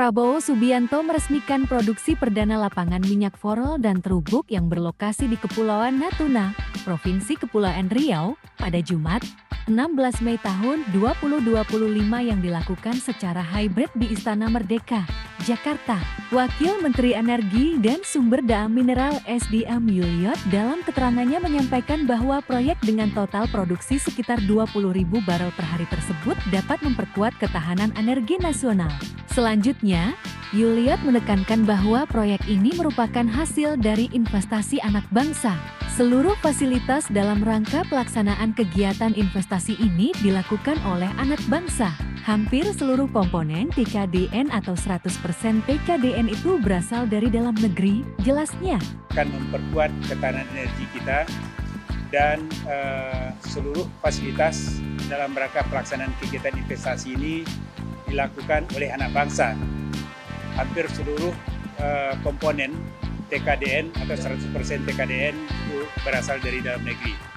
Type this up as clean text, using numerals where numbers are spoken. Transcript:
Prabowo Subianto meresmikan produksi perdana lapangan minyak Forel dan Terubuk yang berlokasi di Kepulauan Natuna, Provinsi Kepulauan Riau, pada Jumat, 16 Mei tahun 2025 yang dilakukan secara hybrid di Istana Merdeka, Jakarta. Wakil Menteri Energi dan Sumber Daya Mineral SDM Yuliot dalam keterangannya menyampaikan bahwa proyek dengan total produksi sekitar 20.000 barel per hari tersebut dapat memperkuat ketahanan energi nasional. Selanjutnya, Yuliot menekankan bahwa proyek ini merupakan hasil dari investasi anak bangsa. Seluruh fasilitas dalam rangka pelaksanaan kegiatan investasi ini dilakukan oleh anak bangsa. Hampir seluruh komponen TKDN atau 100% TKDN itu berasal dari dalam negeri, jelasnya. Akan memperkuat ketahanan energi kita dan seluruh fasilitas dalam rangka pelaksanaan kegiatan investasi ini dilakukan oleh anak bangsa. Hampir seluruh komponen TKDN atau 100% TKDN itu berasal dari dalam negeri.